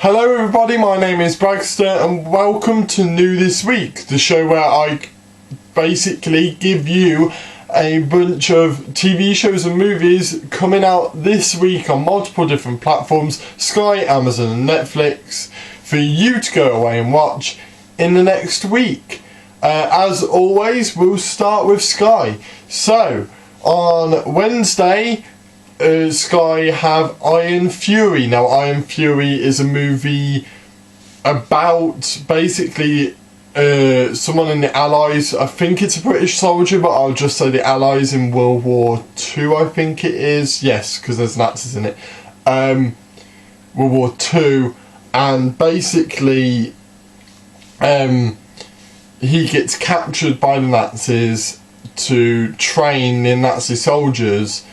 Hello everybody, my name is Bragster and welcome to New This Week, the show where I basically give you a bunch of TV shows and movies coming out this week on multiple different platforms, Sky, Amazon and Netflix, for you to go away and watch in the next week. As always, we'll start with Sky. So, on Wednesday, Sky have Iron Fury. Now, Iron Fury is a movie about basically someone in the Allies. I think it's a British soldier, but I'll just say the Allies in World War II, I think it is. Yes, because there's Nazis in it. World War II, and basically he gets captured by the Nazis to train the Nazi soldiers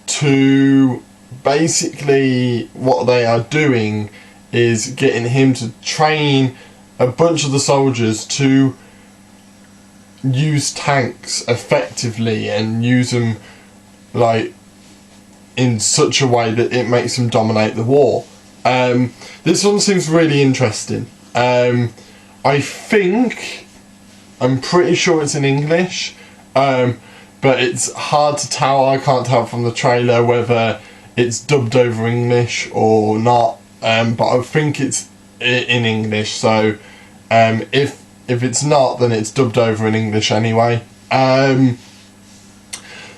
to basically what they are doing is getting him to train a bunch of the soldiers to use tanks effectively and use them like in such a way that it makes them dominate the war. This one seems really interesting. I'm pretty sure it's in English, but it's hard to tell. I can't tell from the trailer whether it's dubbed over English or not, but I think it's in English, so if it's not, then it's dubbed over in English anyway.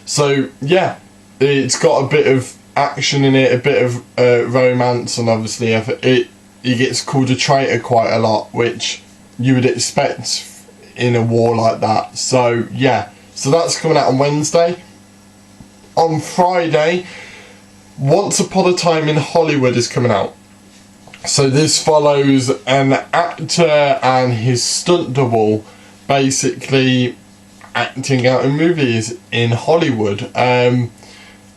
So yeah, it's got a bit of action in it, a bit of romance, and obviously he gets called a traitor quite a lot, which you would expect in a war like that. So yeah, so that's coming out on Wednesday. On Friday, Once Upon a Time in Hollywood is coming out. So this follows an actor and his stunt double basically acting out in movies in Hollywood. And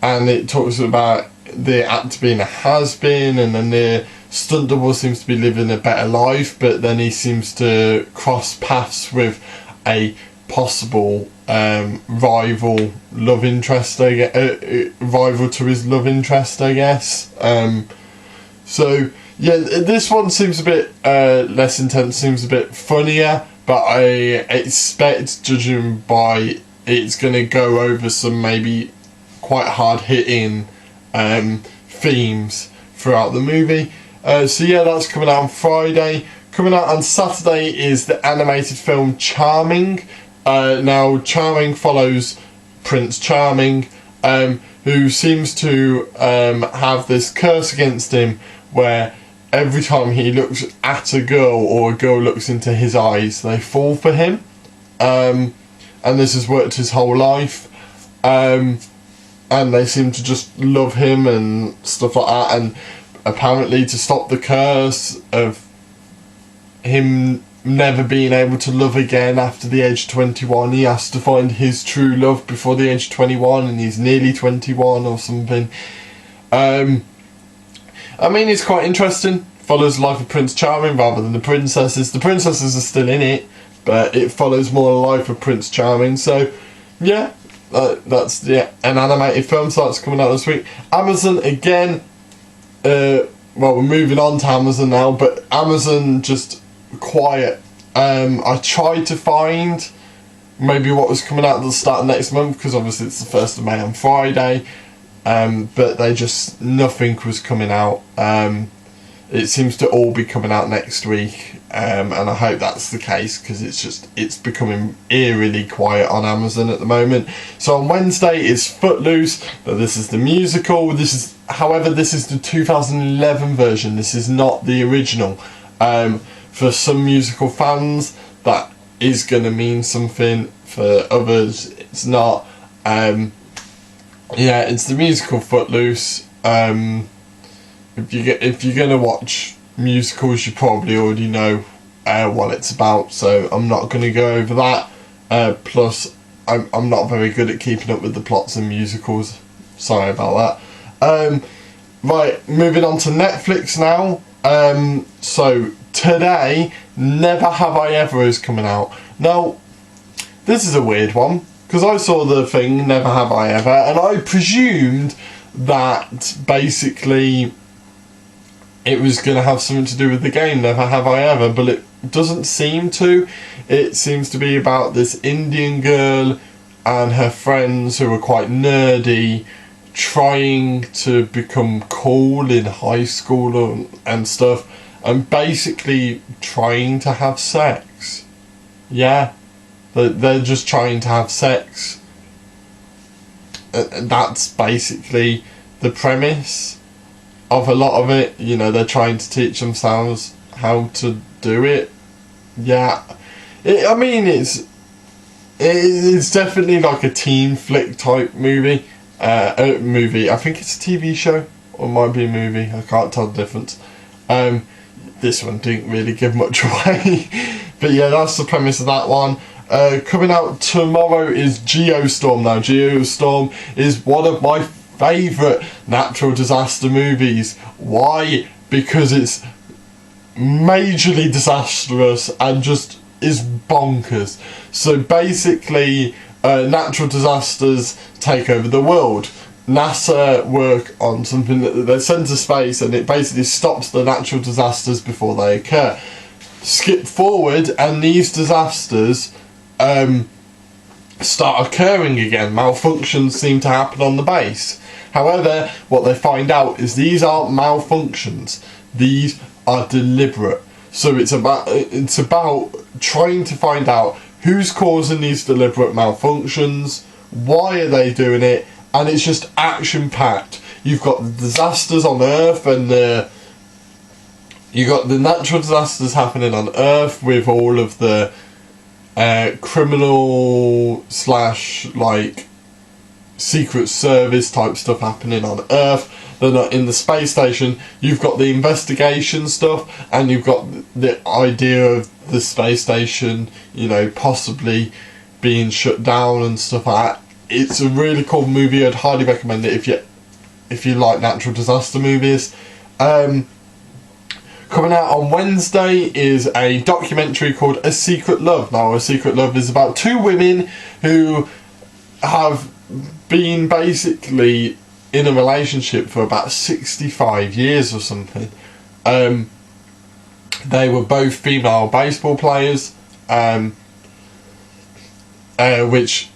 it talks about the actor being a has-been, and then the stunt double seems to be living a better life, but then he seems to cross paths with a possible rival love interest, rival to his love interest, I guess. So yeah, this one seems a bit less intense, seems a bit funnier, but I expect, judging by it's going to go over some maybe quite hard hitting themes throughout the movie. So yeah, that's coming out on Friday. Coming out on Saturday is the animated film Charming. Now, Charming follows Prince Charming, who seems to have this curse against him where every time he looks at a girl or a girl looks into his eyes, they fall for him. And this has worked his whole life. And they seem to just love him and stuff like that. And apparently, to stop the curse of him never being able to love again after the age of 21, he has to find his true love before the age of 21, and he's nearly 21 or something. I mean, it's quite interesting. Follows the life of Prince Charming rather than the princesses. The princesses are still in it, but it follows more the life of Prince Charming. So yeah, that's an animated film, so that's coming out this week. Amazon again. Well, we're moving on to Amazon now, but Amazon just quiet. I tried to find maybe what was coming out at the start of next month, because obviously it's the 1st of May on Friday, but nothing was coming out. It seems to all be coming out next week, and I hope that's the case, because it's becoming eerily quiet on Amazon at the moment. So on Wednesday is Footloose, but this is the musical. However, this is the 2011 version. This is not the original. For some musical fans, that is going to mean something. For others, it's not. Yeah, it's the musical Footloose. If you're going to watch musicals, you probably already know what it's about, so I'm not going to go over that. Plus, I'm not very good at keeping up with the plots in musicals. Sorry about that. Right, moving on to Netflix now. So today, Never Have I Ever is coming out. Now, this is a weird one, because I saw the thing, Never Have I Ever, and I presumed that basically it was going to have something to do with the game, Never Have I Ever, but it doesn't seem to. It seems to be about this Indian girl and her friends who are quite nerdy, trying to become cool in high school and stuff, and basically trying to have sex. Yeah, they're just trying to have sex. That's basically the premise of a lot of it. You know, they're trying to teach themselves how to do it. Yeah, I mean, it's definitely like a teen flick type movie. I think it's a TV show, or it might be a movie. I can't tell the difference. This one didn't really give much away, but yeah, that's the premise of that one. Coming out tomorrow is Geostorm. Now, Geostorm is one of my favourite natural disaster movies. Why? Because it's majorly disastrous and just is bonkers. So basically, natural disasters take over the world. NASA work on something that they're sent to space, and it basically stops the natural disasters before they occur. Skip forward, and these disasters start occurring again. Malfunctions seem to happen on the base. However, what they find out is these aren't malfunctions. These are deliberate. So it's about trying to find out who's causing these deliberate malfunctions, why are they doing it, and it's just action-packed. You've got the disasters on Earth, and you got the natural disasters happening on Earth with all of the criminal / like Secret Service type stuff happening on Earth. They're not in the space station. You've got the investigation stuff, and you've got the idea of the space station, you know, possibly being shut down and stuff like that. It's a really cool movie. I'd highly recommend it if you like natural disaster movies. Coming out on Wednesday is a documentary called A Secret Love. Now, A Secret Love is about two women who have been basically in a relationship for about 65 years or something. They were both female baseball players, which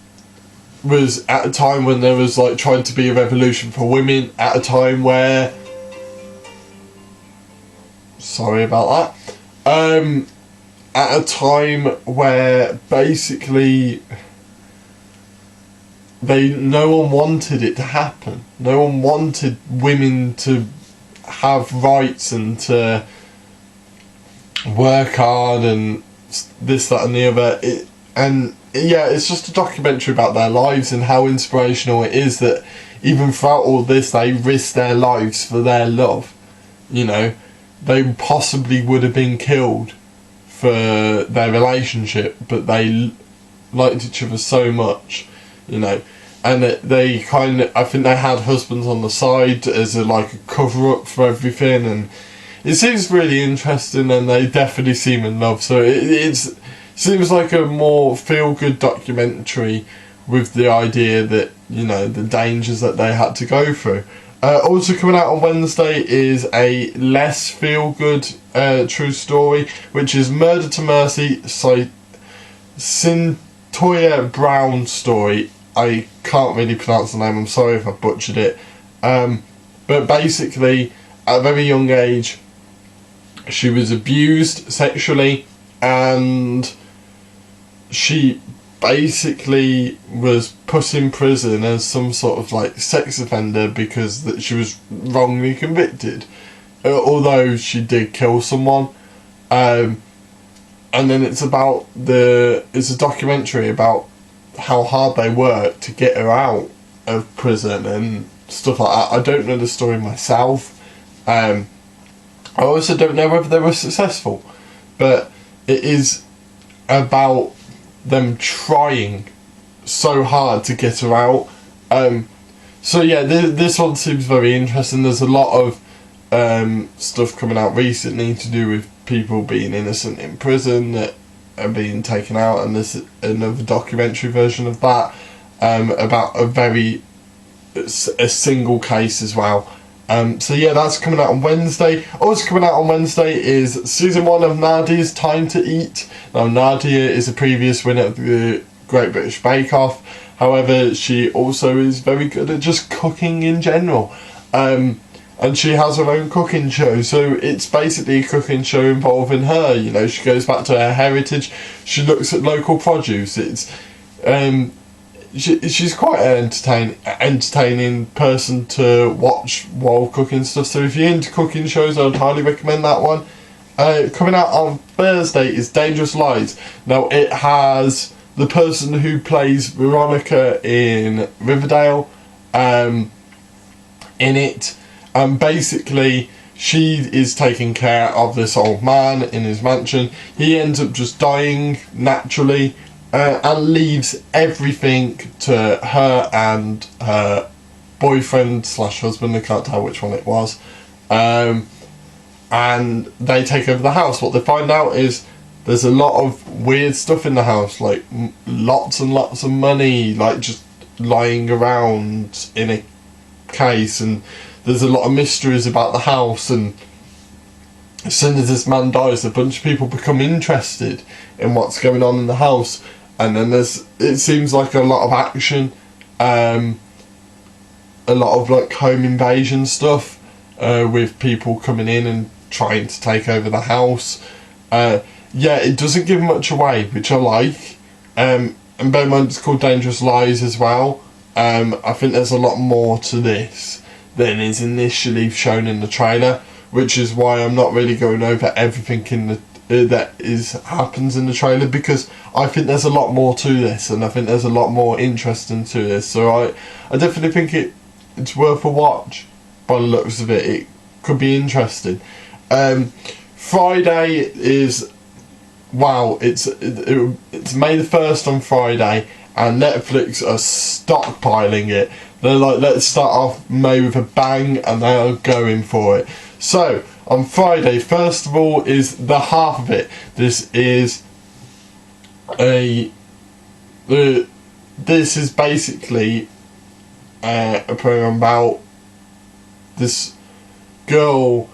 was at a time when there was like trying to be a revolution for women, at a time where, sorry about that, at a time where basically no one wanted it to happen. No one wanted women to have rights and to work hard and this, that and the other. It's just a documentary about their lives and how inspirational it is that even throughout all this they risked their lives for their love. You know, they possibly would have been killed for their relationship, but they liked each other so much, you know. And they I think they had husbands on the side as a cover up for everything, and it seems really interesting, and they definitely seem in love. So it seems like a more feel good documentary with the idea that, you know, the dangers that they had to go through. Also coming out on Wednesday is a less feel good true story, which is Murder to Mercy, Cyntoia Brown story. I can't really pronounce the name, I'm sorry if I butchered it. But basically, at a very young age, she was abused sexually, and she basically was put in prison as some sort of sex offender because that she was wrongly convicted, although she did kill someone. And then it's a documentary about how hard they worked to get her out of prison and stuff like that. I don't know the story myself. I also don't know whether they were successful, but it is about them trying so hard to get her out. So yeah, this one seems very interesting. There's a lot of stuff coming out recently to do with people being innocent in prison that are being taken out, and there's another documentary version of that about a single case as well. So yeah, that's coming out on Wednesday. Also coming out on Wednesday is season 1 of Nadia's Time to Eat. Now Nadia is a previous winner of the Great British Bake Off. However, she also is very good at just cooking in general. And she has her own cooking show, so it's basically a cooking show involving her. You know, she goes back to her heritage. She looks at local produce. It's she's quite an entertaining person to watch while cooking stuff. So if you're into cooking shows, I'd highly recommend that one. Coming out on Thursday is Dangerous Lies. Now it has the person who plays Veronica in Riverdale in it. And basically, she is taking care of this old man in his mansion. He ends up just dying naturally and leaves everything to her and her boyfriend slash husband. I can't tell which one it was. And they take over the house. What they find out is there's a lot of weird stuff in the house, like lots and lots of money, like just lying around in a case, and there's a lot of mysteries about the house. And as soon as this man dies, a bunch of people become interested in what's going on in the house, and then it seems like a lot of action, a lot of like home invasion stuff, with people coming in and trying to take over the house. Yeah, it doesn't give much away, which I like. And bear in mind, it's called Dangerous Lies as well. I think there's a lot more to this than is initially shown in the trailer, which is why I'm not really going over everything in the happens in the trailer, because I think there's a lot more to this, and I think there's a lot more interesting to this. So I definitely think it's worth a watch. By the looks of it, it could be interesting. Friday is it's May the 1st on Friday, and Netflix are stockpiling it. They're like, let's start off May with a bang, and they are going for it. So on Friday, first of all, is the half of it. This is basically a program about this girl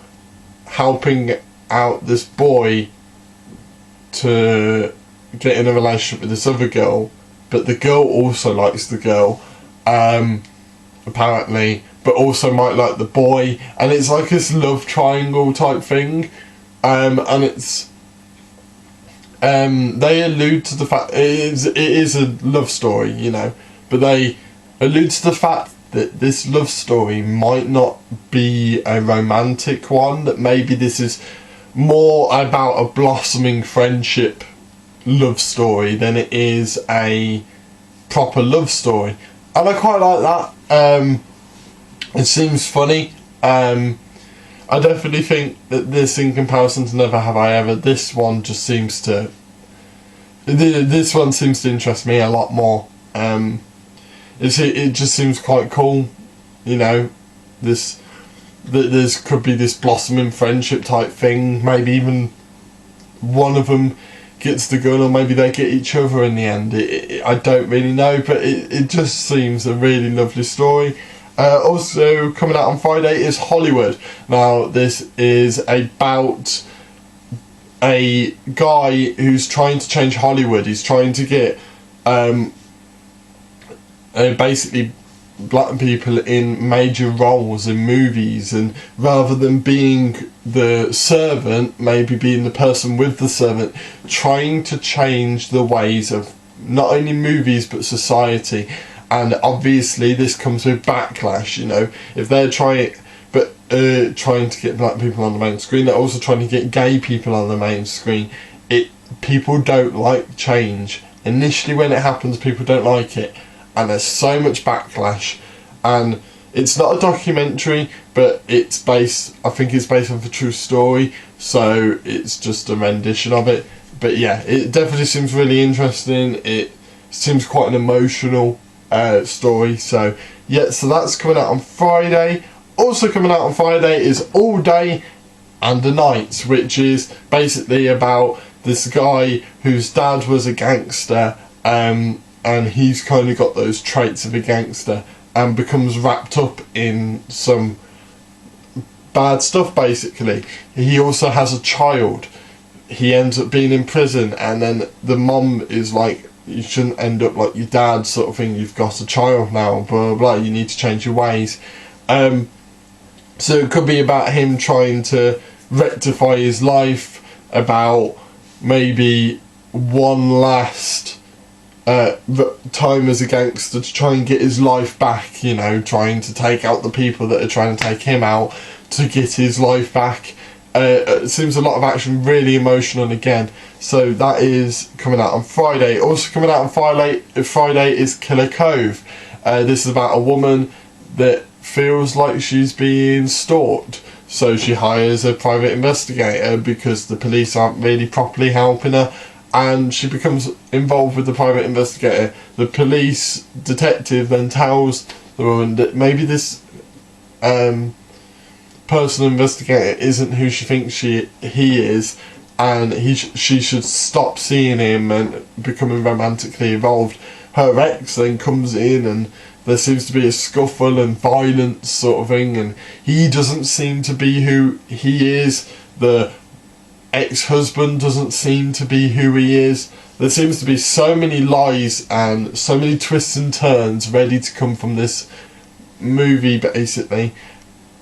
helping out this boy to get in a relationship with this other girl, but the girl also likes the girl, apparently, but also might like the boy, and it's like this love triangle type thing, and it's they allude to the fact it is a love story, you know, but they allude to the fact that this love story might not be a romantic one, that maybe this is more about a blossoming friendship love story than it is a proper love story, and I quite like that. It seems funny. I definitely think that this, in comparison to Never Have I Ever, this one seems to interest me a lot more. It just seems quite cool, you know. There's could be this blossoming friendship type thing. Maybe even one of them gets the girl, or maybe they get each other in the end. I don't really know, but it just seems a really lovely story. Also coming out on Friday is Hollywood. Now this is about a guy who's trying to change Hollywood. He's trying to get basically black people in major roles in movies, and rather than being the servant, maybe being the person with the servant, trying to change the ways of not only movies but society. And obviously this comes with backlash, you know. If they're trying to get black people on the main screen, they're also trying to get gay people on the main screen. People don't like change. Initially when it happens, people don't like it, and there's so much backlash. And it's not a documentary, but I think it's based on a true story, so it's just a rendition of it. But yeah, it definitely seems really interesting. It seems quite an emotional story. So yeah, so that's coming out on Friday. Also coming out on Friday is All Day and the Night, which is basically about this guy whose dad was a gangster, and he's kind of got those traits of a gangster, and becomes wrapped up in some bad stuff basically. He also has a child. He ends up being in prison, and then the mom is like, you shouldn't end up like your dad sort of thing, you've got a child now, blah blah blah, you need to change your ways. So it could be about him trying to rectify his life, about maybe one last time as a gangster to try and get his life back, you know, trying to take out the people that are trying to take him out to get his life back. It seems a lot of action, really emotional again. So that is coming out on Friday. Also coming out on Friday is Killer Cove. This is about a woman that feels like she's being stalked. So she hires a private investigator because the police aren't really properly helping her, and she becomes involved with the private investigator. The police detective then tells the woman that maybe this personal investigator isn't who she thinks he is, and she should stop seeing him and becoming romantically involved. Her ex then comes in, and there seems to be a scuffle and violence sort of thing, and he doesn't seem to be who he is. The ex-husband doesn't seem to be who he is. There seems to be so many lies and so many twists and turns ready to come from this movie basically.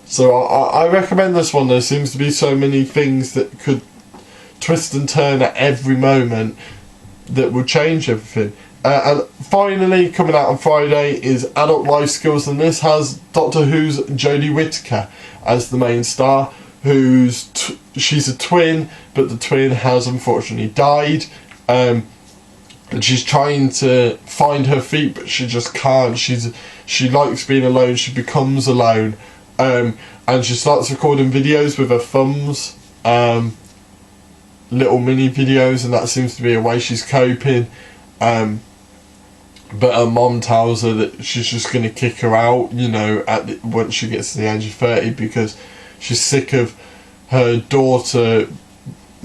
So I recommend this one. There seems to be so many things that could twist and turn at every moment that will change everything. And finally, coming out on Friday is Adult Life Skills, and this has Doctor Who's Jodie Whittaker as the main star. She's a twin, but the twin has unfortunately died. And she's trying to find her feet, but she just can't. She likes being alone. She becomes alone, and she starts recording videos with her thumbs, little mini videos, and that seems to be a way she's coping. But her mom tells her that she's just going to kick her out, you know, once she gets to the age of 30, because she's sick of her daughter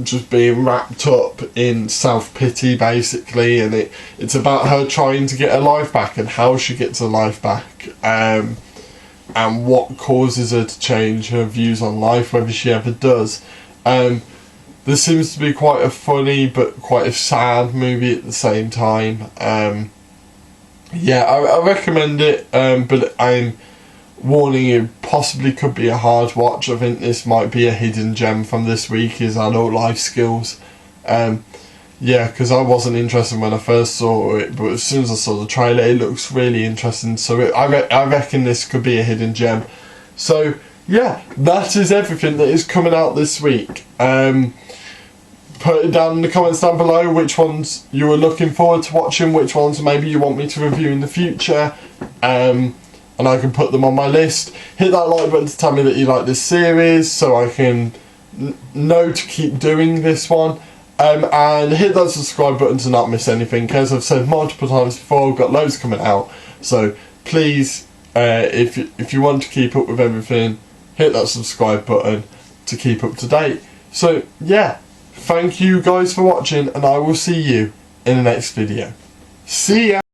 just being wrapped up in self-pity, basically, and it's about her trying to get her life back and how she gets her life back, and what causes her to change her views on life, whether she ever does. This seems to be quite a funny but quite a sad movie at the same time. Yeah, I recommend it, but I'm warning you, possibly could be a hard watch. I think this might be a hidden gem from this week, is Adult Life Skills. Yeah, because I wasn't interested when I first saw it, but as soon as I saw the trailer, it looks really interesting. So I reckon this could be a hidden gem. So yeah, that is everything that is coming out this week. Put it down in the comments down below which ones you were looking forward to watching, which ones maybe you want me to review in the future, and I can put them on my list. Hit that like button to tell me that you like this series, so I can know to keep doing this one, and hit that subscribe button to not miss anything. As I've said multiple times before, I've got loads coming out, so please, if you want to keep up with everything, hit that subscribe button to keep up to date. So yeah, thank you guys for watching, and I will see you in the next video. See ya!